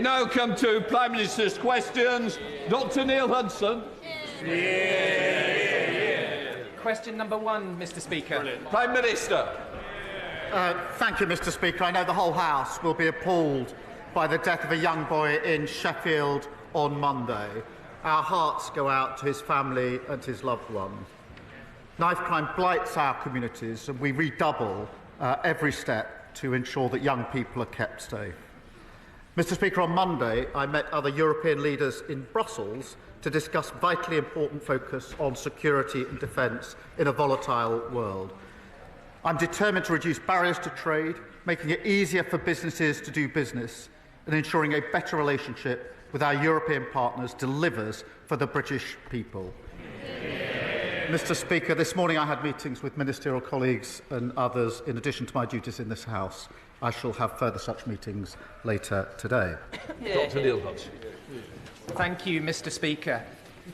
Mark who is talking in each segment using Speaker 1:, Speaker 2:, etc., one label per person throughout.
Speaker 1: We now come to Prime Minister's questions. Dr Neil Hudson.
Speaker 2: Question number 1, Mr Speaker.
Speaker 1: Brilliant. Prime Minister.
Speaker 3: Thank you, Mr Speaker. I know the whole House will be appalled by the death of a young boy in Sheffield on Monday. Our hearts go out to his family and his loved ones. Knife crime blights our communities, and we redouble every step to ensure that young people are kept safe. Mr Speaker, on Monday I met other European leaders in Brussels to discuss vitally important focus on security and defence in a volatile world. I'm determined to reduce barriers to trade, making it easier for businesses to do business, and ensuring a better relationship with our European partners delivers for the British people. Mr Speaker, this morning I had meetings with ministerial colleagues and others in addition to my duties in this House. I shall have further such meetings later today.
Speaker 1: Dr Neil Hudson.
Speaker 2: Thank you, Mr Speaker.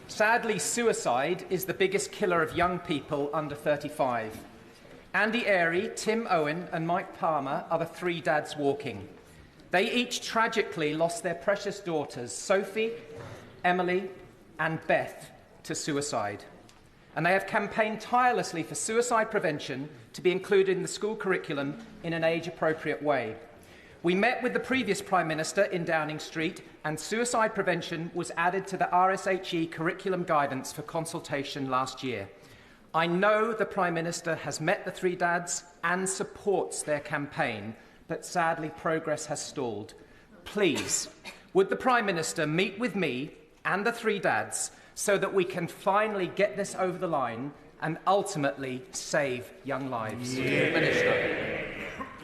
Speaker 2: Sadly, suicide is the biggest killer of young people under 35. Andy Airy, Tim Owen and Mike Palmer are the 3 dads walking. They each tragically lost their precious daughters, Sophie, Emily and Beth, to suicide. And they have campaigned tirelessly for suicide prevention to be included in the school curriculum in an age-appropriate way. We met with the previous Prime Minister in Downing Street, and suicide prevention was added to the RSHE curriculum guidance for consultation last year. I know the Prime Minister has met the 3 dads and supports their campaign, but sadly progress has stalled. Please, would the Prime Minister meet with me and the 3 dads so that we can finally get this over the line and ultimately save young lives? Minister.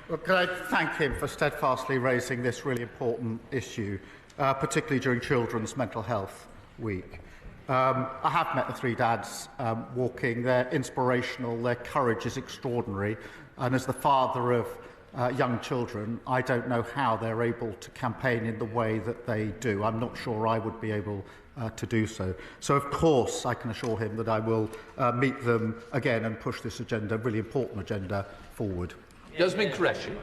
Speaker 3: Well, can I thank him for steadfastly raising this really important issue, particularly during Children's Mental Health Week. I have met the 3 dads walking. They're inspirational, their courage is extraordinary, and as the father of young children, I don't know how they're able to campaign in the way that they do. I'm not sure I would be able to do so. So, of course, I can assure him that I will meet them again and push this agenda, really important agenda, forward.
Speaker 1: Jasmine Qureshi.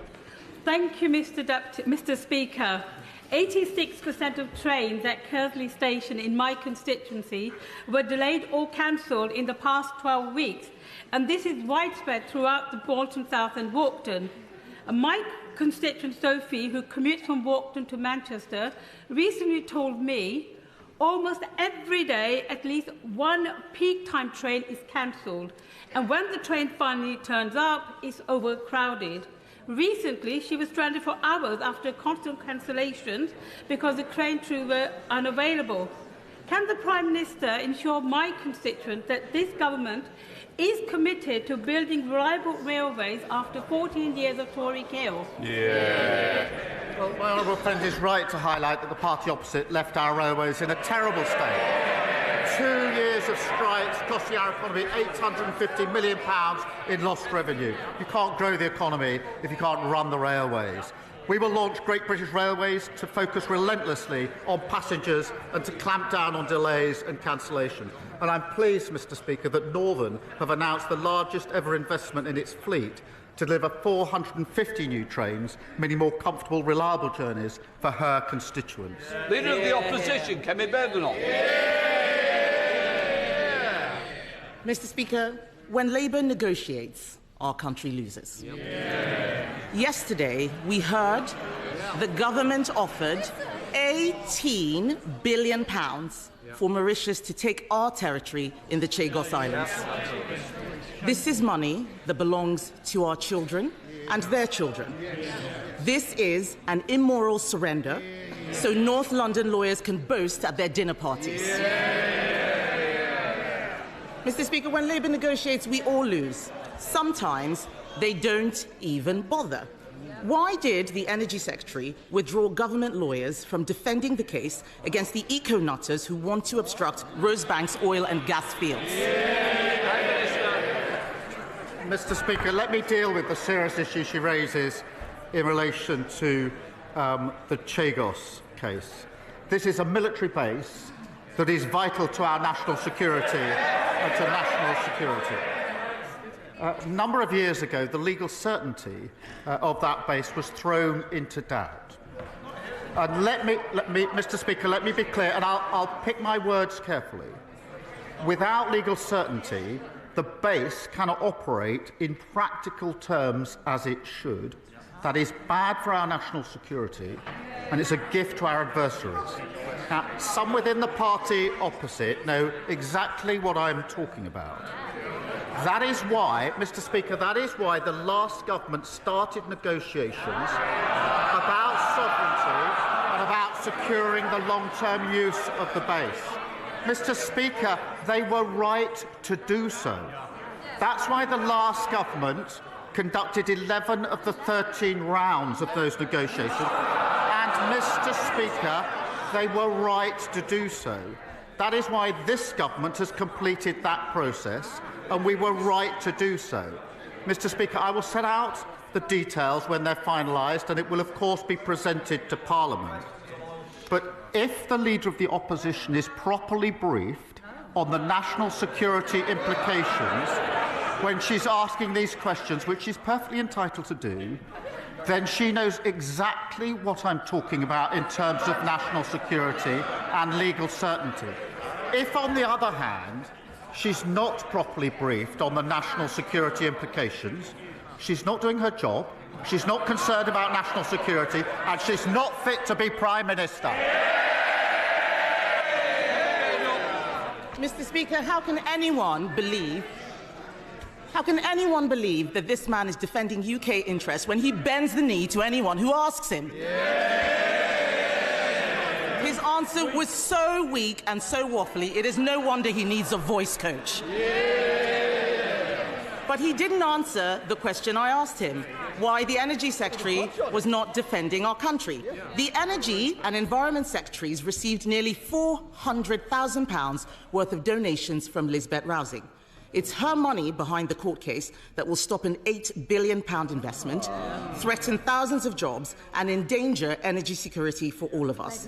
Speaker 4: Thank you, Mr Speaker. 86% of trains at Kersley Station in my constituency were delayed or cancelled in the past 12 weeks, and this is widespread throughout the Bolton South and Walkden. My constituent Sophie, who commutes from Walkden to Manchester, recently told me almost every day at least one peak time train is cancelled, and when the train finally turns up, it's overcrowded. Recently, she was stranded for hours after constant cancellations because the train crews were unavailable. Can the Prime Minister ensure my constituents that this government is committed to building reliable railways after 14 years of Tory chaos?
Speaker 3: Well, my honourable friend is right to highlight that the party opposite left our railways in a terrible state. 2 years of strikes costing our economy £850 million in lost revenue. You can't grow the economy if you can't run the railways. We will launch Great British Railways to focus relentlessly on passengers and to clamp down on delays and cancellation. And I'm pleased, Mr Speaker, that Northern have announced the largest ever investment in its fleet to deliver 450 new trains, meaning more comfortable, reliable journeys for her constituents.
Speaker 1: Leader of the Opposition, Kemi Badenoch.
Speaker 5: Mr Speaker, when Labour negotiates, our country loses. Yesterday, we heard the government offered £18 billion for Mauritius to take our territory in the Chagos Islands. This is money that belongs to our children and their children. This is an immoral surrender, so North London lawyers can boast at their dinner parties. Mr Speaker, when Labour negotiates, we all lose. Sometimes they don't even bother. Why did the Energy Secretary withdraw government lawyers from defending the case against the eco-nutters who want to obstruct Rosebank's oil and gas fields?
Speaker 3: Mr Speaker, let me deal with the serious issue she raises in relation to the Chagos case. This is a military base that is vital to our national security and to national security. A number of years ago, the legal certainty of that base was thrown into doubt. And let me, Mr. Speaker, let me be clear, and I'll pick my words carefully. Without legal certainty, the base cannot operate in practical terms as it should. That is bad for our national security, and it's a gift to our adversaries. Now, some within the party opposite know exactly what I'm talking about. That is why, Mr. Speaker, that is why the last government started negotiations about sovereignty and about securing the long-term use of the base. Mr. Speaker, they were right to do so. That's why the last government conducted 11 of the 13 rounds of those negotiations. And, Mr. Speaker, they were right to do so. That is why this government has completed that process, and we were right to do so. Mr. Speaker, I will set out the details when they're finalised, and it will, of course, be presented to Parliament. But if the Leader of the Opposition is properly briefed on the national security implications when she's asking these questions, which she's perfectly entitled to do, then she knows exactly what I'm talking about in terms of national security and legal certainty. If, on the other hand, she's not properly briefed on the national security implications, she's not doing her job, she's not concerned about national security, and she's not fit to be Prime Minister.
Speaker 5: Mr. Speaker, how can anyone believe that this man is defending UK interests when he bends the knee to anyone who asks him? His answer was so weak and so waffly, it is no wonder he needs a voice coach. But he didn't answer the question I asked him, why the Energy Secretary was not defending our country. The Energy and Environment Secretaries received nearly £400,000 worth of donations from Lisbeth Rousing. It's her money behind the court case that will stop an £8 billion investment, threaten thousands of jobs, and endanger energy security for all of us.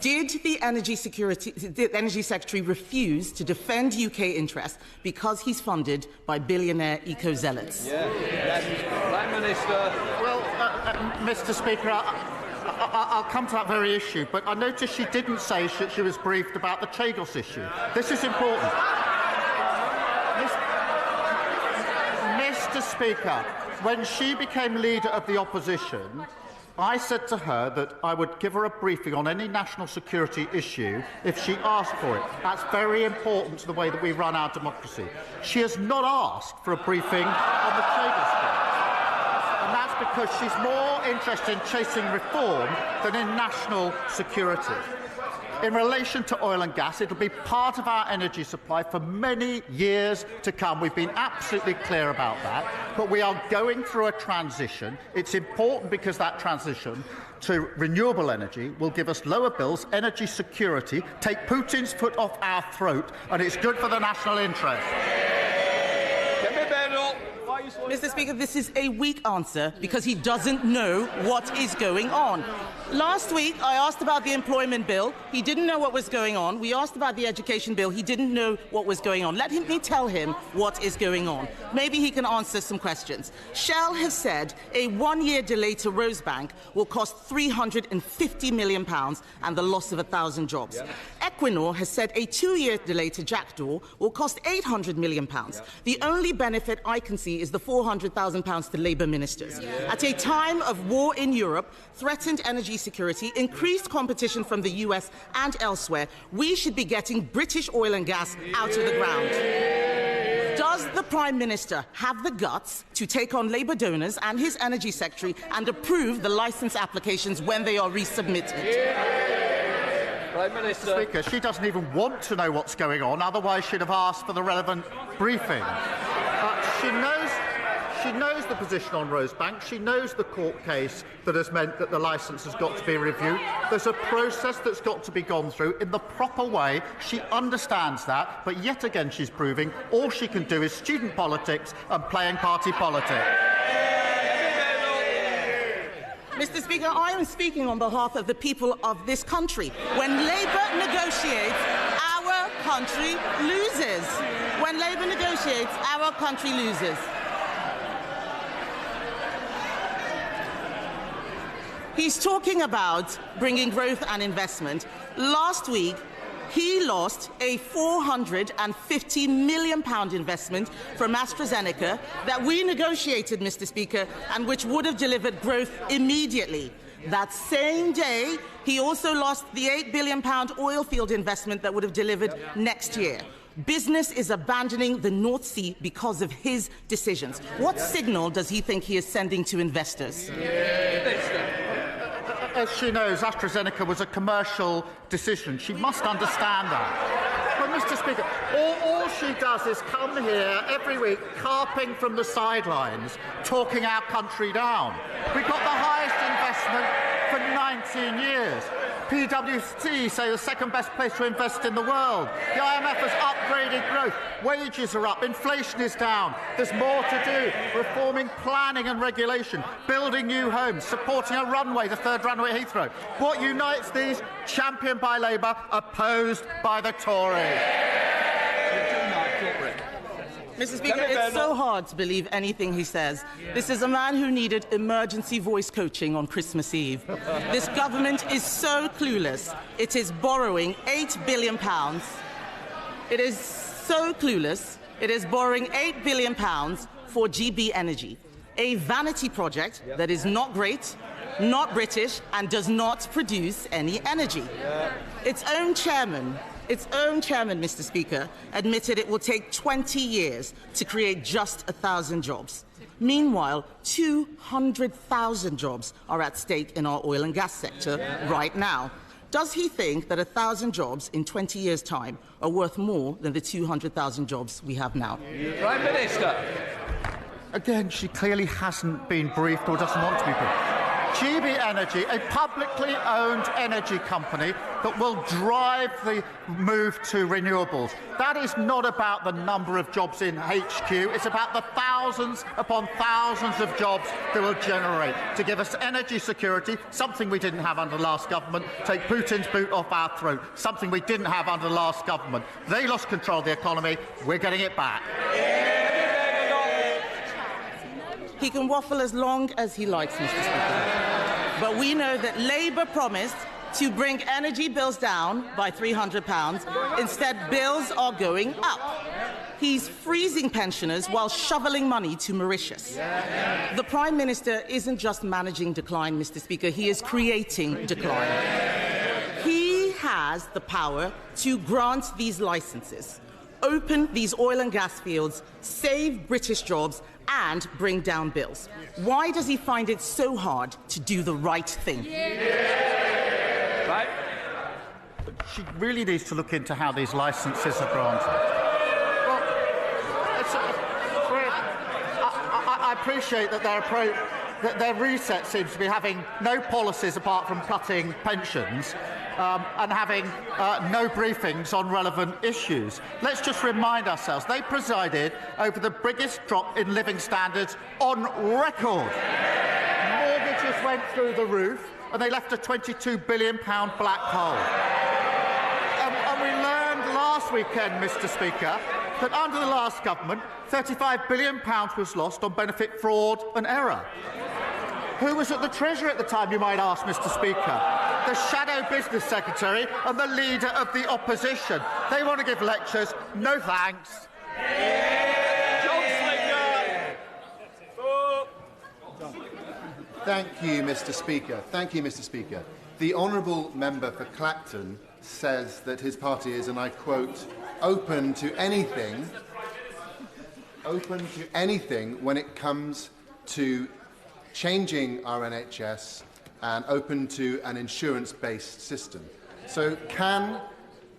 Speaker 5: Did the Energy Secretary refuse to defend UK interests because he's funded by billionaire eco-zealots?
Speaker 1: Prime Minister.
Speaker 3: Well, Mr. Speaker, I'll come to that very issue, but I noticed she didn't say she was briefed about the Chagos issue. This is important. Mr. Speaker, when she became Leader of the Opposition, I said to her that I would give her a briefing on any national security issue if she asked for it. That's very important to the way that we run our democracy. She has not asked for a briefing on the Chagos case. And that's because she's more interested in chasing reform than in national security. In relation to oil and gas, it will be part of our energy supply for many years to come. We've been absolutely clear about that. But we are going through a transition. It's important because that transition to renewable energy will give us lower bills, energy security, take Putin's foot off our throat, and it's good for the national interest.
Speaker 1: Kemi Badenoch.
Speaker 5: Mr. Speaker, this is a weak answer because he doesn't know what is going on. Last week, I asked about the employment bill. He didn't know what was going on. We asked about the education bill. He didn't know what was going on. Let me tell him what is going on. Maybe he can answer some questions. Shell has said a one-year delay to Rosebank will cost £350 million and the loss of 1,000 jobs. Equinor has said a two-year delay to Jackdaw will cost £800 million. The only benefit I can see is the £400,000 to Labour ministers. At a time of war in Europe, threatened energy security, increased competition from the US and elsewhere, we should be getting British oil and gas out of the ground. Does the Prime Minister have the guts to take on Labour donors and his Energy Secretary and approve the licence applications when they are resubmitted?
Speaker 1: Prime Minister.
Speaker 3: Speaker, she doesn't even want to know what's going on, otherwise she'd have asked for the relevant briefing. She knows the position on Rosebank. She knows the court case that has meant that the licence has got to be reviewed. There's a process that's got to be gone through in the proper way. She understands that, but yet again she's proving all she can do is student politics and playing party politics.
Speaker 5: Mr. Speaker, I am speaking on behalf of the people of this country. When Labour negotiates, our country loses. When Labour negotiates, our country loses. He's talking about bringing growth and investment. Last week, he lost a £450 million investment from AstraZeneca that we negotiated, Mr. Speaker, and which would have delivered growth immediately. That same day, he also lost the £8 billion oil field investment that would have delivered next year. Business is abandoning the North Sea because of his decisions. What signal does he think he is sending to investors?
Speaker 3: As she knows, AstraZeneca was a commercial decision. She must understand that. But, Mr. Speaker, all she does is come here every week, carping from the sidelines, talking our country down. We've got the highest investment for 19 years. PwC say the second best place to invest in the world. The IMF has upgraded growth. Wages are up. Inflation is down. There's more to do. Reforming planning and regulation. Building new homes. Supporting a runway, the third runway at Heathrow. What unites these? Championed by Labour, opposed by the Tories.
Speaker 5: Mr. Speaker, it's so hard to believe anything he says. This is a man who needed emergency voice coaching on Christmas Eve. This government is so clueless. It is borrowing £8 billion. It is so clueless. It is borrowing £8 billion for GB Energy, a vanity project that is not great, not British, and does not produce any energy. Its own chairman, Mr. Speaker, admitted it will take 20 years to create just 1,000 jobs. Meanwhile, 200,000 jobs are at stake in our oil and gas sector right now. Does he think that 1,000 jobs in 20 years' time are worth more than the 200,000 jobs we have now?
Speaker 1: Prime Minister.
Speaker 3: Again, she clearly hasn't been briefed or doesn't want to be briefed. GB Energy, a publicly owned energy company that will drive the move to renewables. That is not about the number of jobs in HQ. It's about the thousands upon thousands of jobs that will generate to give us energy security, something we didn't have under the last government, take Putin's boot off our throat, something we didn't have under the last government. They lost control of the economy. We're getting it back.
Speaker 5: He can waffle as long as he likes, Mr. Speaker. But we know that Labour promised to bring energy bills down by £300. Instead, bills are going up. He's freezing pensioners while shoveling money to Mauritius. The Prime Minister isn't just managing decline, Mr. Speaker. He is creating decline. He has the power to grant these licenses, open these oil and gas fields, save British jobs, and bring down bills. Why does he find it so hard to do the right thing?
Speaker 1: Right.
Speaker 3: She really needs to look into how these licences are granted. Well, I appreciate that their reset seems to be having no policies apart from cutting pensions and having no briefings on relevant issues. Let's just remind ourselves, they presided over the biggest drop in living standards on record. Mortgages went through the roof and they left a £22 billion black hole. And we learned last weekend, Mr. Speaker, that under the last government, £35 billion was lost on benefit fraud and error. Who was at the Treasury at the time, you might ask, Mr. Speaker? The Shadow Business Secretary and the Leader of the Opposition. They want to give lectures. No thanks.
Speaker 6: Thank you, Mr. Speaker. Thank you, Mr. Speaker. The honourable member for Clacton says that his party is, and I quote, open to anything when it comes to changing our NHS and open to an insurance-based system. So can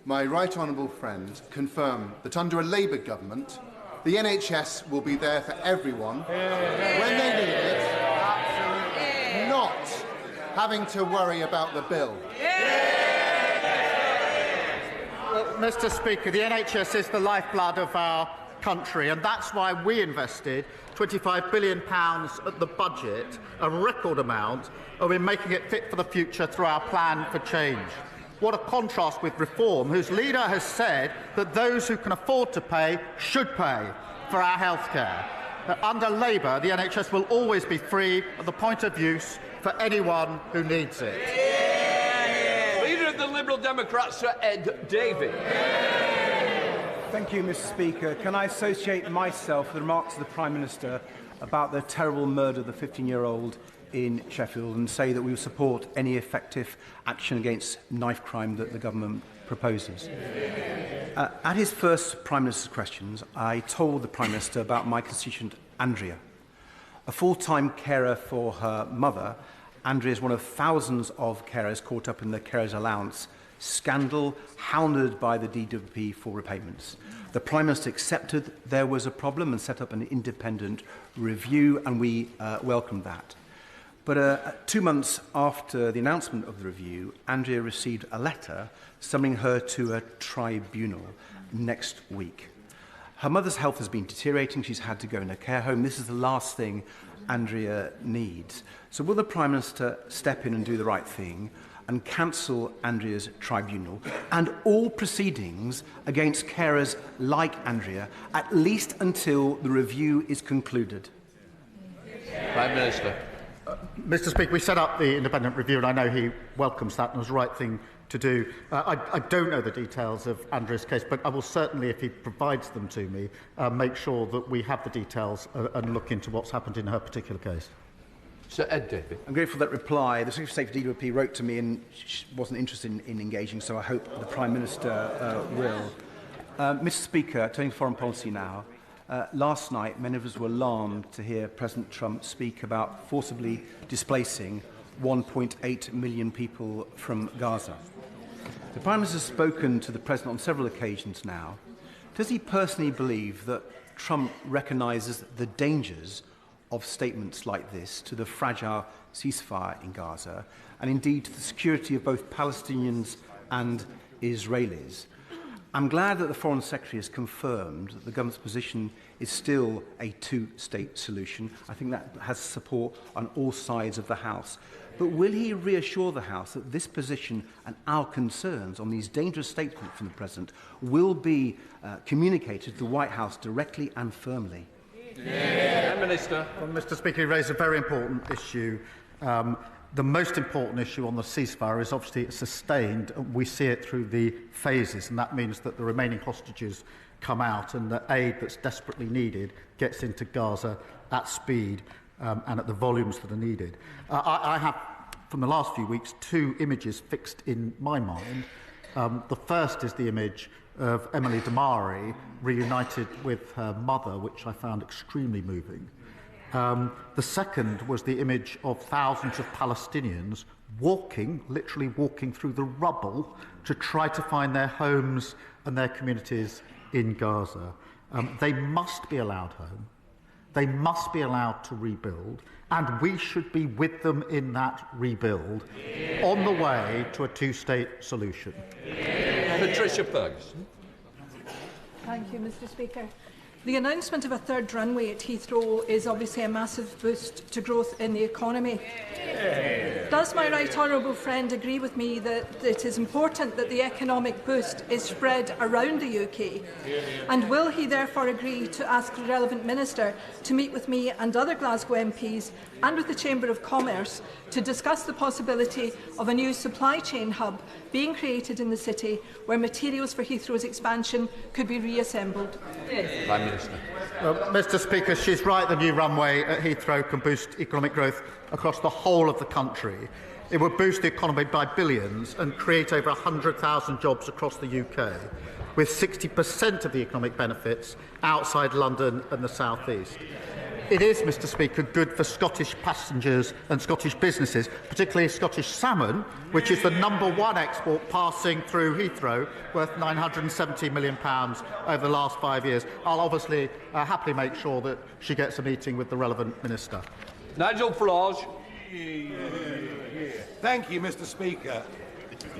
Speaker 6: my right honourable friend confirm that under a Labour government, the NHS will be there for everyone when they need it, not having to worry about the bill?
Speaker 3: Well, Mr. Speaker, the NHS is the lifeblood of our country, and that's why we invested £25 billion at the budget, a record amount, in making it fit for the future through our plan for change. What a contrast with reform, whose leader has said that those who can afford to pay should pay for our health care. Under Labour, the NHS will always be free at the point of use for anyone who needs it.
Speaker 1: Leader of the Liberal Democrats, Sir Ed Davey.
Speaker 7: Thank you, Mr. Speaker. Can I associate myself with the remarks of the Prime Minister about the terrible murder of the 15-year-old in Sheffield and say that we will support any effective action against knife crime that the government proposes? At his first Prime Minister's questions, I told the Prime Minister about my constituent Andrea. A full-time carer for her mother, Andrea is one of thousands of carers caught up in the carers' allowance scandal, hounded by the DWP for repayments. The Prime Minister accepted there was a problem and set up an independent review, and we welcomed that. But 2 months after the announcement of the review, Andrea received a letter summoning her to a tribunal next week. Her mother's health has been deteriorating. She's had to go in a care home. This is the last thing Andrea needs. So will the Prime Minister step in and do the right thing and cancel Andrea's tribunal and all proceedings against carers like Andrea, at least until the review is concluded?
Speaker 1: Prime Minister.
Speaker 3: Mr. Speaker, we set up the independent review, and I know he welcomes that and it was the right thing to do. I don't know the details of Andrea's case, but I will certainly, if he provides them to me, make sure that we have the details and look into what's happened in her particular case.
Speaker 1: Sir Ed Davey.
Speaker 7: I'm grateful for that reply. The Secretary of State for DWP wrote to me and wasn't interested in engaging, so I hope the Prime Minister will. Mr. Speaker, turning to foreign policy now, last night many of us were alarmed to hear President Trump speak about forcibly displacing 1.8 million people from Gaza. The Prime Minister has spoken to the President on several occasions now. Does he personally believe that Trump recognises the dangers of statements like this to the fragile ceasefire in Gaza and indeed to the security of both Palestinians and Israelis? I'm glad that the Foreign Secretary has confirmed that the government's position is still a two-state solution. I think that has support on all sides of the House. But will he reassure the House that this position and our concerns on these dangerous statements from the President will be communicated to the White House directly and firmly?
Speaker 1: Prime Minister.
Speaker 3: Well, Mr. Speaker, you raised a very important issue. The most important issue on the ceasefire is obviously it's sustained. We see it through the phases, and that means that the remaining hostages come out and the aid that's desperately needed gets into Gaza at speed and at the volumes that are needed. I have, from the last few weeks, two images fixed in my mind. The first is the image of Emily Damari reunited with her mother, which I found extremely moving. The second was the image of thousands of Palestinians literally walking through the rubble to try to find their homes and their communities in Gaza. They must be allowed home. They must be allowed to rebuild, and we should be with them in that rebuild on the way to a two-state solution.
Speaker 1: Patricia Ferguson.
Speaker 8: Thank you, Mr. Speaker. The announcement of a third runway at Heathrow is obviously a massive boost to growth in the economy. Does my right honourable friend agree with me that it is important that the economic boost is spread around the UK? And will he therefore agree to ask the relevant minister to meet with me and other Glasgow MPs and with the Chamber of Commerce to discuss the possibility of a new supply chain hub being created in the city where materials for Heathrow's expansion could be reassembled?
Speaker 1: Prime Minister.
Speaker 3: Mr. Speaker, she's right, the new runway at Heathrow can boost economic growth across the whole of the country. It would boost the economy by billions and create over 100,000 jobs across the UK, with 60% of the economic benefits outside London and the South East. It is, Mr. Speaker, good for Scottish passengers and Scottish businesses, particularly Scottish salmon, which is the #1 export passing through Heathrow, worth £970 million over the last 5 years. I'll obviously happily make sure that she gets a meeting with the relevant minister.
Speaker 1: Nigel Farage.
Speaker 9: Thank you, Mr. Speaker.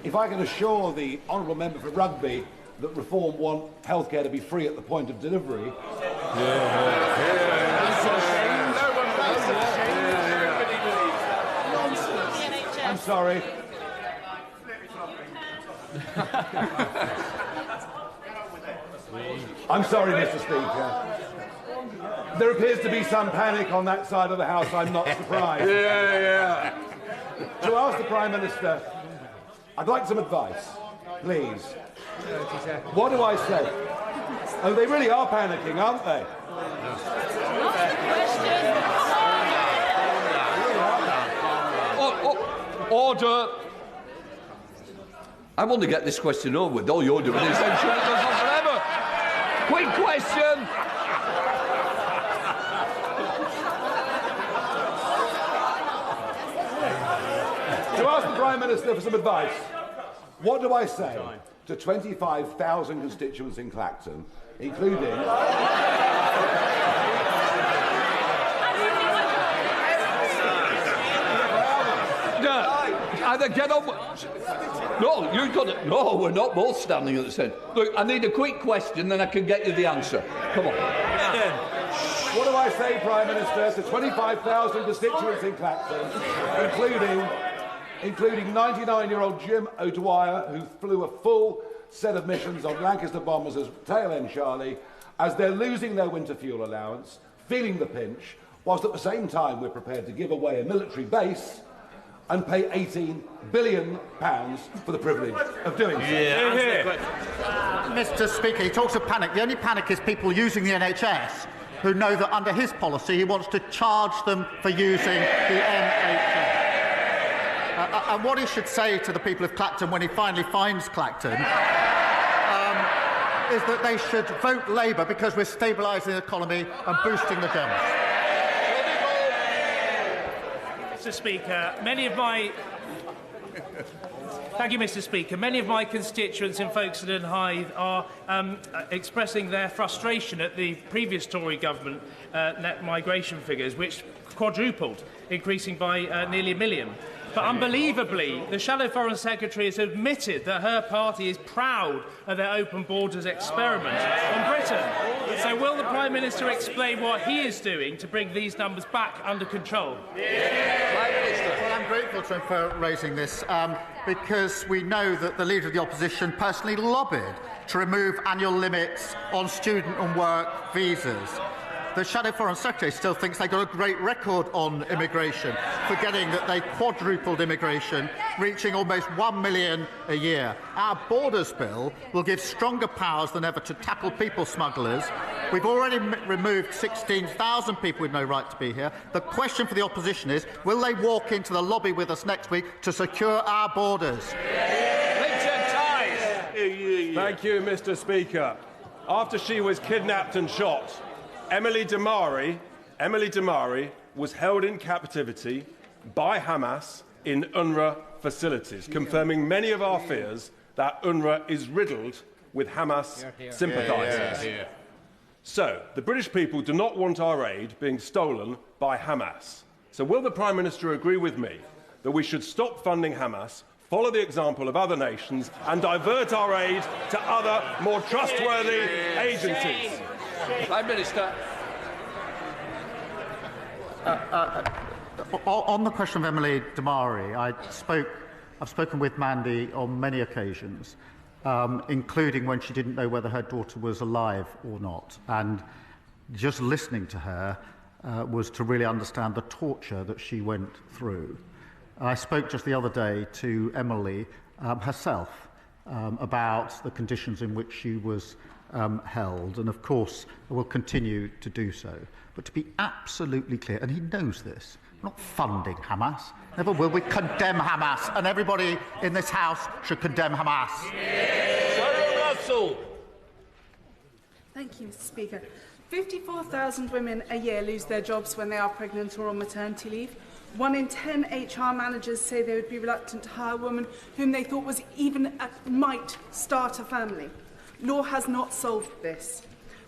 Speaker 9: If I can assure the honourable member for Rugby that Reform want healthcare to be free at the point of delivery. I'm sorry. I'm sorry, Mr. Speaker. There appears to be some panic on that side of the House. I'm not surprised. to ask the Prime Minister, I'd like some advice, please. What do I say? Oh, they really are panicking, aren't they?
Speaker 1: Order. I want to get this question over with. All you're doing is ensure it goes on forever. Quick question.
Speaker 9: To ask the Prime Minister for some advice, what do I say to 25,000 constituents in Clacton, including...
Speaker 1: Either get on. No, you've got it. No, we're not both standing at the same. Look, I need a quick question, then I can get you the answer. Come on.
Speaker 9: What do I say, Prime Minister, to 25,000 constituents in Clacton, including 99-year-old Jim O'Dwyer, who flew a full set of missions on Lancaster bombers as tail end Charlie, as they're losing their winter fuel allowance, feeling the pinch, whilst at the same time we're prepared to give away a military base and pay £18 billion for the privilege of doing so.
Speaker 3: Mr. Speaker, he talks of panic. The only panic is people using the NHS who know that under his policy he wants to charge them for using the NHS. And what he should say to the people of Clacton when he finally finds Clacton is that they should vote Labour because we're stabilising the economy and boosting the GAMHS.
Speaker 10: Mr. Speaker, many of my constituents in Folkestone and Hythe are expressing their frustration at the previous Tory government net migration figures, which quadrupled, increasing by nearly 1 million. But unbelievably, the Shadow Foreign Secretary has admitted that her party is proud of their open borders experiment on Britain. So will the Prime Minister explain what he is doing to bring these numbers back under control?
Speaker 3: Well, I'm grateful to him for raising this because we know that the Leader of the Opposition personally lobbied to remove annual limits on student and work visas. The Shadow Foreign Secretary still thinks they got a great record on immigration, forgetting that they quadrupled immigration, reaching almost 1 million a year. Our Borders Bill will give stronger powers than ever to tackle people smugglers. We've already removed 16,000 people with no right to be here. The question for the opposition is, will they walk into the lobby with us next week to secure our borders?
Speaker 11: Thank you, Mr. Speaker. After she was kidnapped and shot, Emily Damari was held in captivity by Hamas in UNRWA facilities, confirming many of our fears that UNRWA is riddled with Hamas sympathisers. So, the British people do not want our aid being stolen by Hamas. So will the Prime Minister agree with me that we should stop funding Hamas, follow the example of other nations and divert our aid to other, more trustworthy agencies?
Speaker 1: Prime Minister.
Speaker 3: On the question of Emily Damari, I've spoken with Mandy on many occasions, including when she didn't know whether her daughter was alive or not. And just listening to her was to really understand the torture that she went through. I spoke just the other day to Emily herself about the conditions in which she was held, and of course will continue to do so. But to be absolutely clear, and he knows this, we're not funding Hamas. Never will we condemn Hamas, and everybody in this House should condemn Hamas.
Speaker 1: Russell.
Speaker 12: Thank you, Mr. Speaker. 54,000 women a year lose their jobs when they are pregnant or on maternity leave. 1 in 10 HR managers say they would be reluctant to hire a woman whom they thought was even might start a family. Law has not solved this.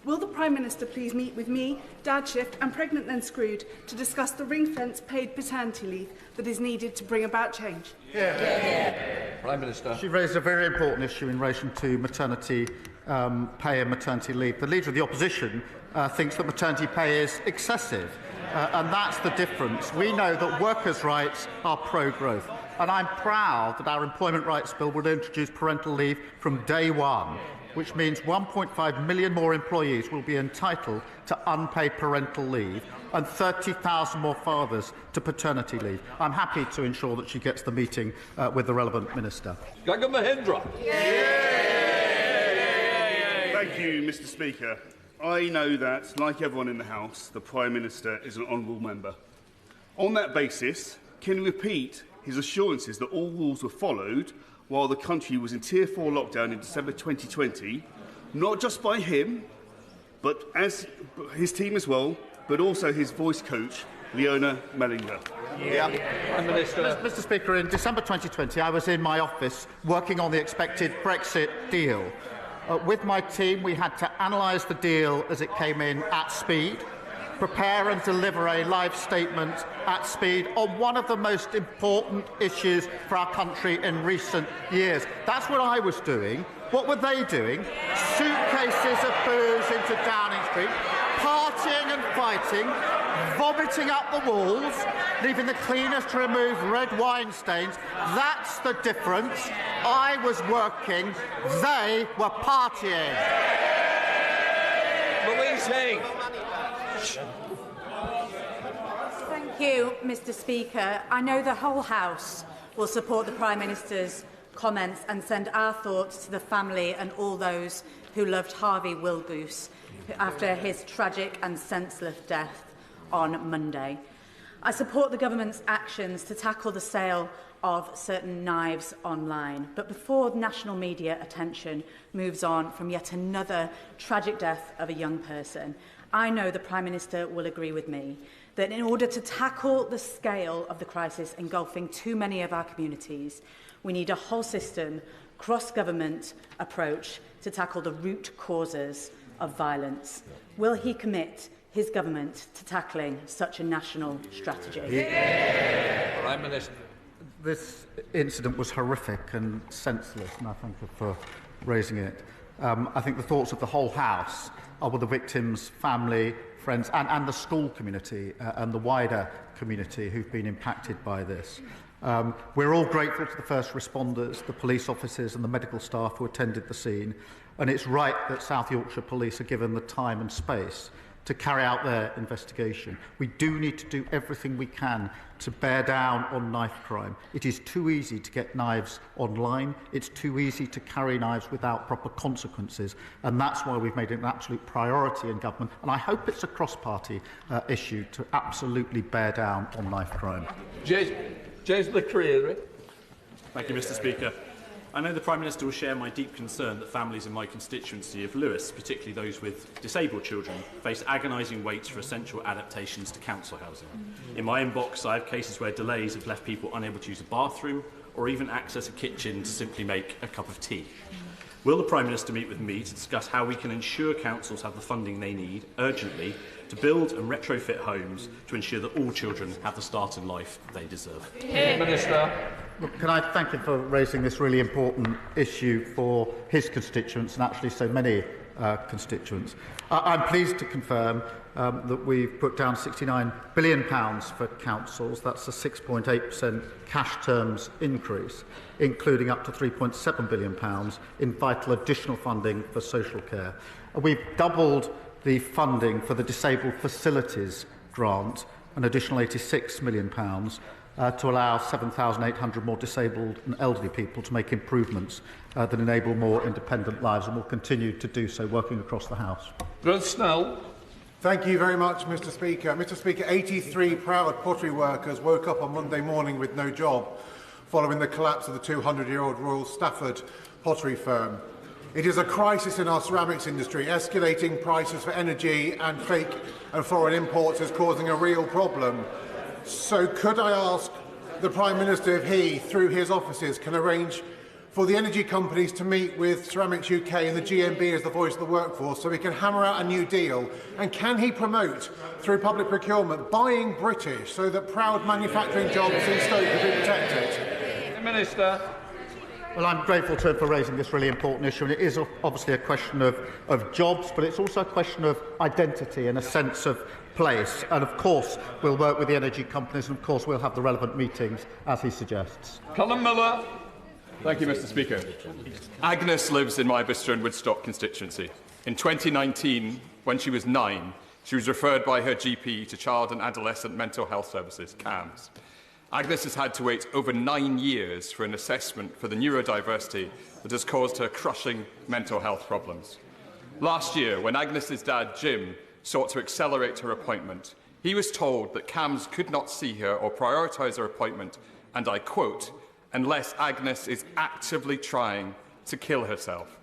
Speaker 12: Will the Prime Minister please meet with me, Dad Shift and Pregnant Then Screwed to discuss the ring-fence paid paternity leave that is needed to bring about change?
Speaker 1: Prime Minister.
Speaker 3: She raised a very important issue in relation to maternity pay and maternity leave. The Leader of the Opposition thinks that maternity pay is excessive. And that's the difference. We know that workers' rights are pro-growth. And I'm proud that our Employment Rights Bill will introduce parental leave from day one, which means 1.5 million more employees will be entitled to unpaid parental leave and 30,000 more fathers to paternity leave. I'm happy to ensure that she gets the meeting with the relevant minister.
Speaker 1: Gaga Mahindra.
Speaker 13: Thank you, Mr. Speaker. I know that, like everyone in the House, the Prime Minister is an honourable member. On that basis, can you repeat his assurances that all rules were followed while the country was in Tier 4 lockdown in December 2020, not just by him, but as his team as well, but also his voice coach, Leona Mellinger?
Speaker 3: Prime Minister. Mr. Speaker, in December 2020, I was in my office working on the expected Brexit deal. With my team, we had to analyse the deal as it came in at speed, prepare and deliver a live statement at speed on one of the most important issues for our country in recent years. That's what I was doing. What were they doing? Suitcases of booze into Downing Street, partying and fighting, vomiting up the walls, leaving the cleaners to remove red wine stains. That's the difference. I was working, they were partying.
Speaker 1: Louise Hay.
Speaker 14: Thank you, Mr. Speaker. I know the whole House will support the Prime Minister's comments and send our thoughts to the family and all those who loved Harvey Wilgoose after his tragic and senseless death on Monday. I support the government's actions to tackle the sale of certain knives online. But before national media attention moves on from yet another tragic death of a young person, I know the Prime Minister will agree with me that in order to tackle the scale of the crisis engulfing too many of our communities, we need a whole system, cross-government approach to tackle the root causes of violence. Will he commit his government to tackling such a national strategy?
Speaker 1: Prime Minister.
Speaker 3: This incident was horrific and senseless, and I thank you for raising it. I think the thoughts of the whole House are with the victims' family, friends, and the school community and the wider community who've been impacted by this. We're all grateful to the first responders, the police officers and the medical staff who attended the scene, and it's right that South Yorkshire Police are given the time and space to carry out their investigation. We do need to do everything we can to bear down on knife crime. It is too easy to get knives online. It's too easy to carry knives without proper consequences. And that's why we've made it an absolute priority in government. And I hope it's a cross-party issue to absolutely bear down on knife crime.
Speaker 1: James McCreary.
Speaker 15: Thank you, Mr. Speaker. I know the Prime Minister will share my deep concern that families in my constituency of Lewis, particularly those with disabled children, face agonising waits for essential adaptations to council housing. In my inbox, I have cases where delays have left people unable to use a bathroom or even access a kitchen to simply make a cup of tea. Will the Prime Minister meet with me to discuss how we can ensure councils have the funding they need urgently to build and retrofit homes to ensure that all children have the start in life they deserve?
Speaker 1: Minister.
Speaker 3: Look, can I thank him for raising this really important issue for his constituents and actually so many constituents. I'm pleased to confirm that we've put down £69 billion for councils. That's a 6.8% cash terms increase, including up to £3.7 billion in vital additional funding for social care. We've doubled the funding for the Disabled Facilities Grant, an additional £86 million, to allow 7,800 more disabled and elderly people to make improvements that enable more independent lives, and will continue to do so, working across the House.
Speaker 1: Ruth Snell.
Speaker 16: Thank you very much, Mr. Speaker. Mr. Speaker, 83 proud pottery workers woke up on Monday morning with no job following the collapse of the 200-year-old Royal Stafford pottery firm. It is a crisis in our ceramics industry. Escalating prices for energy and fake and foreign imports is causing a real problem. So could I ask the Prime Minister if he, through his offices, can arrange for the energy companies to meet with Ceramics UK and the GMB as the voice of the workforce so we can hammer out a new deal? And can he promote, through public procurement, buying British so that proud manufacturing jobs in Stoke can be protected?
Speaker 1: Minister.
Speaker 3: Well, I'm grateful to him for raising this really important issue, and it is obviously a question of jobs, but it's also a question of identity and a sense of place. And of course, we'll work with the energy companies, and of course, we'll have the relevant meetings, as he suggests.
Speaker 1: Colin Miller.
Speaker 17: Thank you, Mr. Speaker. Agnes lives in my Bicester and Woodstock constituency. In 2019, when she was 9, she was referred by her GP to Child and Adolescent Mental Health Services, CAMHS. Agnes has had to wait over 9 years for an assessment for the neurodiversity that has caused her crushing mental health problems. Last year, when Agnes's dad, Jim, sought to accelerate her appointment, he was told that CAMHS could not see her or prioritise her appointment, and I quote, unless Agnes is actively trying to kill herself.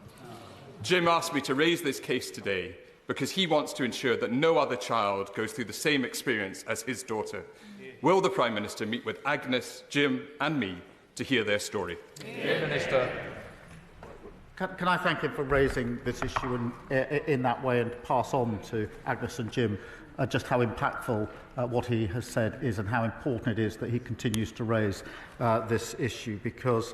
Speaker 17: Jim asked me to raise this case today because he wants to ensure that no other child goes through the same experience as his daughter. Will the Prime Minister meet with Agnes, Jim and me to hear their story?
Speaker 1: Minister.
Speaker 3: Can I thank him for raising this issue in that way, and pass on to Agnes and Jim just how impactful what he has said is, and how important it is that he continues to raise this issue, because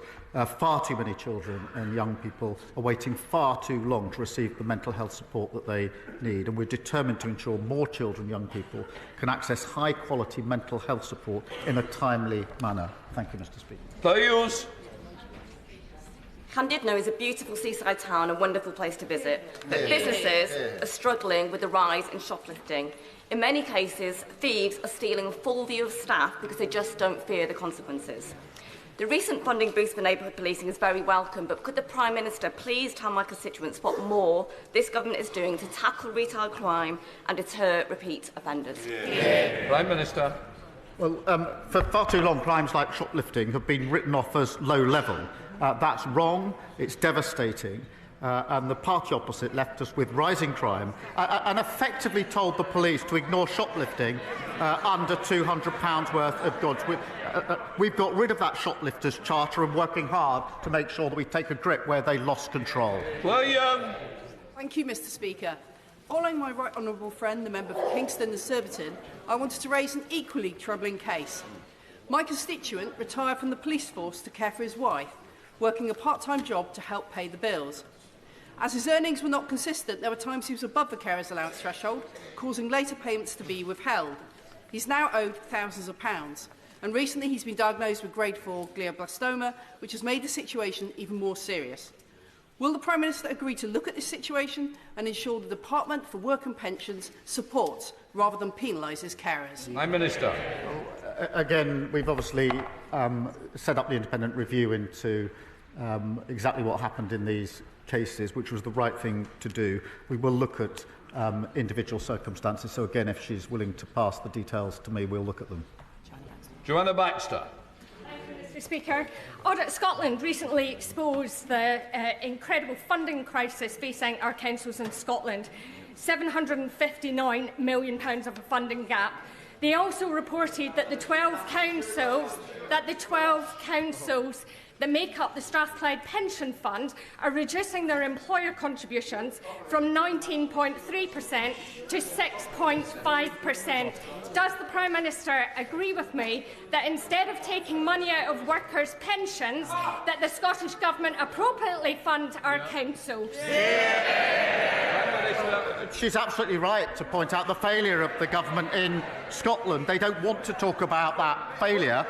Speaker 3: far too many children and young people are waiting far too long to receive the mental health support that they need, and we're determined to ensure more children and young people can access high-quality mental health support in a timely manner. Thank you, Mr. Speaker.
Speaker 1: Please.
Speaker 18: Llandudno is a beautiful seaside town and wonderful place to visit, but businesses are struggling with the rise in shoplifting. In many cases, thieves are stealing a full view of staff because they just don't fear the consequences. The recent funding boost for neighbourhood policing is very welcome, but could the Prime Minister please tell my constituents what more this government is doing to tackle retail crime and deter repeat offenders?
Speaker 1: Prime Minister.
Speaker 3: Well, for far too long, crimes like shoplifting have been written off as low level. That's wrong, it's devastating, and the party opposite left us with rising crime and effectively told the police to ignore shoplifting under £200 worth of goods. We've got rid of that shoplifters charter and working hard to make sure that we take a grip where they lost control.
Speaker 1: William.
Speaker 19: Thank you, Mr. Speaker. Following my right honourable friend, the member for Kingston and Surbiton, I wanted to raise an equally troubling case. My constituent retired from the police force to care for his wife, working a part-time job to help pay the bills. As his earnings were not consistent, there were times he was above the carer's allowance threshold, causing later payments to be withheld. He's now owed thousands of pounds, and recently he's been diagnosed with grade 4 glioblastoma, which has made the situation even more serious. Will the Prime Minister agree to look at this situation and ensure the Department for Work and Pensions supports rather than penalises carers?
Speaker 1: Prime Minister.
Speaker 3: Again, we've obviously set up the independent review into exactly what happened in these cases, which was the right thing to do. We will look at individual circumstances. So again, if she's willing to pass the details to me, we'll look at them.
Speaker 1: Joanna Baxter.
Speaker 20: Mr. Speaker, Audit Scotland recently exposed the incredible funding crisis facing our councils in Scotland. £759 million of a funding gap. They also reported that the 12 councils that make up the Strathclyde Pension Fund are reducing their employer contributions from 19.3% to 6.5%. Does the Prime Minister agree with me that instead of taking money out of workers' pensions, that the Scottish Government appropriately fund our councils?
Speaker 3: She's absolutely right to point out the failure of the government in Scotland. They don't want to talk about that failure.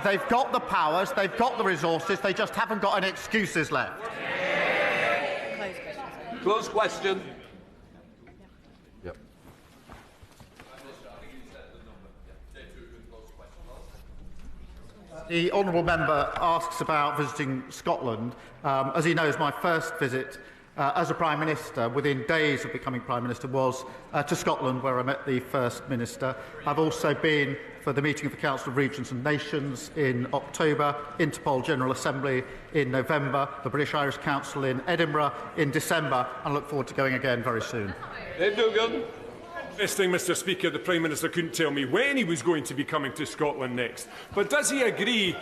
Speaker 3: They've got the powers, they've got the resources, they just haven't got any excuses left.
Speaker 1: Close question. Yep.
Speaker 3: The honourable member asks about visiting Scotland. As he knows, my first visit as a Prime Minister, within days of becoming Prime Minister, was to Scotland, where I met the First Minister. I've also been for the meeting of the Council of Regions and Nations in October, Interpol General Assembly in November, the British-Irish Council in Edinburgh in December, and look forward to going again very soon.
Speaker 1: Dave Dugan.
Speaker 11: Interesting, Mr Speaker, the Prime Minister couldn't tell me when he was going to be coming to Scotland next. But does he agree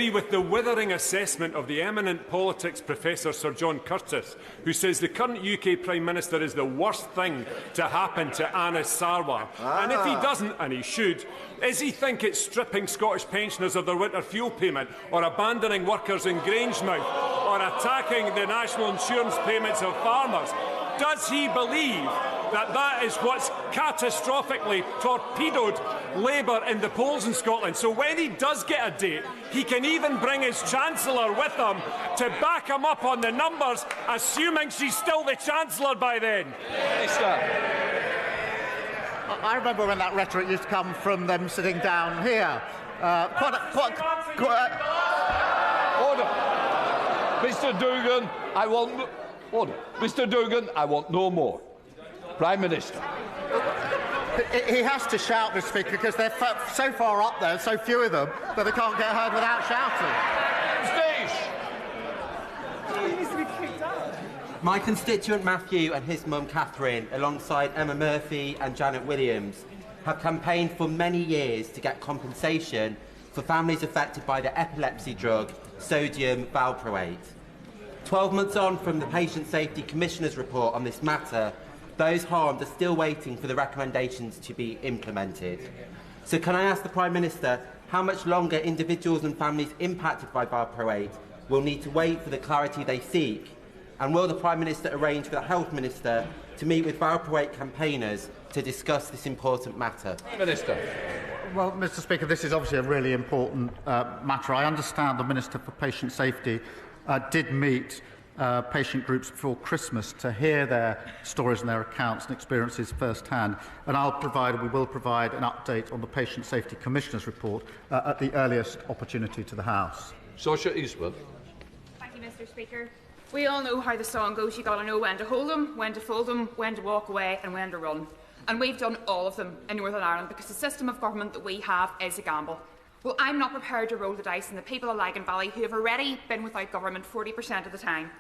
Speaker 11: with the withering assessment of the eminent politics professor Sir John Curtis, who says the current UK Prime Minister is the worst thing to happen to Anas Sarwar? And if he doesn't, and he should, does he think it's stripping Scottish pensioners of their winter fuel payment, or abandoning workers in Grangemouth, or attacking the national insurance payments of farmers? Does he believe that is what's catastrophically torpedoed Labour in the polls in Scotland? So when he does get a date, he can even bring his Chancellor with him to back him up on the numbers, assuming she's still the Chancellor by then.
Speaker 3: I remember when that rhetoric used to come from them sitting down here.
Speaker 1: Order. Mr Dugan, I want... Order. Mr Dugan, I want no more. Prime Minister.
Speaker 3: He has to shout, Mr Speaker, because they're so far up there, so few of them, that they can't get heard without shouting.
Speaker 21: My constituent Matthew and his mum Catherine, alongside Emma Murphy and Janet Williams, have campaigned for many years to get compensation for families affected by the epilepsy drug sodium valproate. 12 months on from the Patient Safety Commissioner's report on this matter, those harmed are still waiting for the recommendations to be implemented. So can I ask the Prime Minister how much longer individuals and families impacted by valproate will need to wait for the clarity they seek? And will the Prime Minister arrange for the Health Minister to meet with valproate campaigners to discuss this important matter?
Speaker 1: Minister.
Speaker 3: Well, Mr Speaker, this is obviously a really important matter. I understand the Minister for Patient Safety did meet patient groups before Christmas to hear their stories and their accounts and experiences firsthand. And we will provide an update on the Patient Safety Commissioner's report at the earliest opportunity to the House.
Speaker 1: Saoirse Eastwood.
Speaker 22: Thank you, Mr Speaker. We all know how the song goes. You've got to know when to hold them, when to fold them, when to walk away and when to run. And we've done all of them in Northern Ireland because the system of government that we have is a gamble. Well, I'm not prepared to roll the dice on the people of Lagan Valley who have already been without government 40% of the time.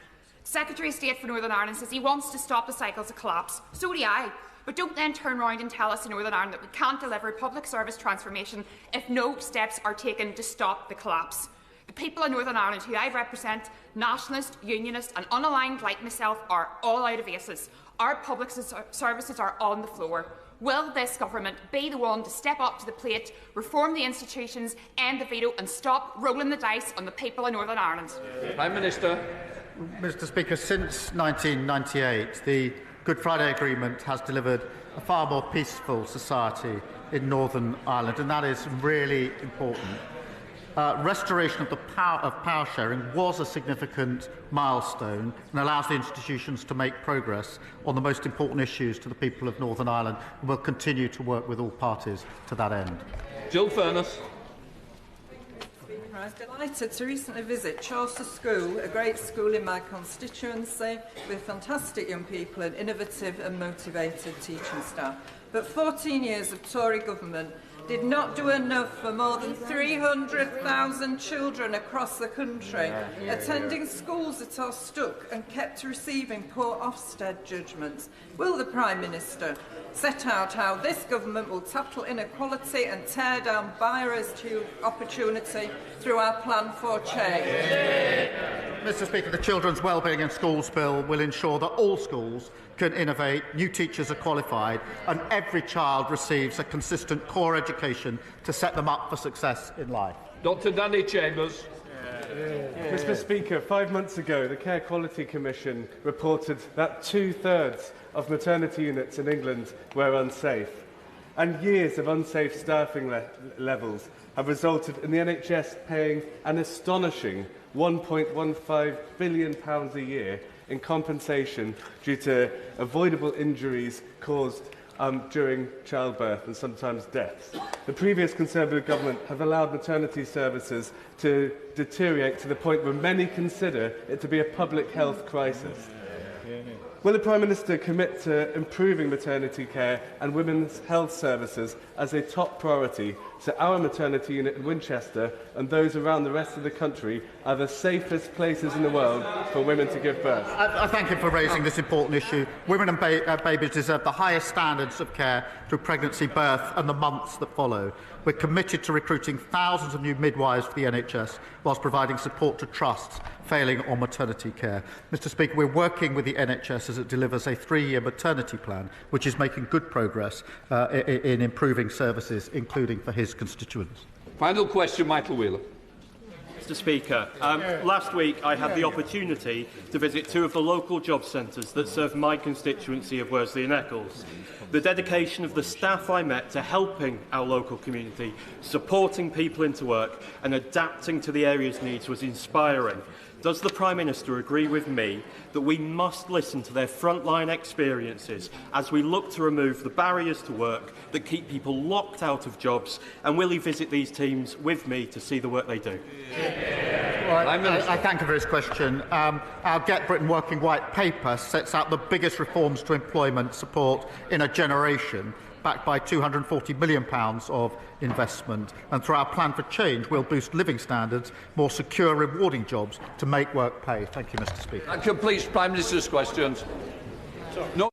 Speaker 22: Secretary of State for Northern Ireland says he wants to stop the cycles of collapse. So do I. But don't then turn around and tell us in Northern Ireland that we can't deliver public service transformation if no steps are taken to stop the collapse. The people of Northern Ireland who I represent, nationalist, unionist and unaligned like myself, are all out of aces. Our public services are on the floor. Will this government be the one to step up to the plate, reform the institutions, end the veto and stop rolling the dice on the people of Northern Ireland?
Speaker 1: Prime Minister.
Speaker 3: Mr Speaker, since 1998, the Good Friday Agreement has delivered a far more peaceful society in Northern Ireland, and that is really important. Restoration of the power sharing was a significant milestone and allows the institutions to make progress on the most important issues to the people of Northern Ireland, and will continue to work with all parties to that end.
Speaker 1: Jill Furness.
Speaker 23: I was delighted to recently visit Chaucer School, a great school in my constituency with fantastic young people and innovative and motivated teaching staff. But 14 years of Tory government did not do enough for more than 300,000 children across the country attending schools that are stuck and kept receiving poor Ofsted judgments. Will the Prime Minister set out how this government will tackle inequality and tear down barriers to opportunity through our plan for change?
Speaker 3: Mr Speaker, the Children's Wellbeing in Schools Bill will ensure that all schools can innovate, new teachers are qualified and every child receives a consistent core education to set them up for success in life.
Speaker 1: Dr Danny Chambers.
Speaker 24: Mr Speaker, 5 months ago, the Care Quality Commission reported that 2/3 of maternity units in England were unsafe. And years of unsafe staffing levels have resulted in the NHS paying an astonishing £1.15 billion a year in compensation due to avoidable injuries caused during childbirth and sometimes deaths. The previous Conservative government have allowed maternity services to deteriorate to the point where many consider it to be a public health crisis. Will the Prime Minister commit to improving maternity care and women's health services as a top priority so our maternity unit in Winchester and those around the rest of the country are the safest places in the world for women to give birth?
Speaker 3: I thank him for raising this important issue. Women and babies deserve the highest standards of care through pregnancy, birth and the months that follow. We're committed to recruiting thousands of new midwives for the NHS whilst providing support to trusts failing on maternity care. Mr Speaker, we're working with the NHS as it delivers a 3-year maternity plan, which is making good progress in improving services, including for his constituents.
Speaker 1: Final question, Michael Wheeler.
Speaker 2: Mr Speaker, last week I had the opportunity to visit 2 of the local job centres that serve my constituency of Worsley and Eccles. The dedication of the staff I met to helping our local community, supporting people into work and adapting to the area's needs was inspiring. Does the Prime Minister agree with me that we must listen to their frontline experiences as we look to remove the barriers to work that keep people locked out of jobs, and will he visit these teams with me to see the work they do?
Speaker 3: Well, I thank him for his question. Our Get Britain Working White Paper sets out the biggest reforms to employment support in a generation, backed by £240 million of investment. And through our plan for change, we'll boost living standards, more secure, rewarding jobs to make work pay. Thank you, Mr Speaker.
Speaker 1: That completes Prime Minister's questions. No.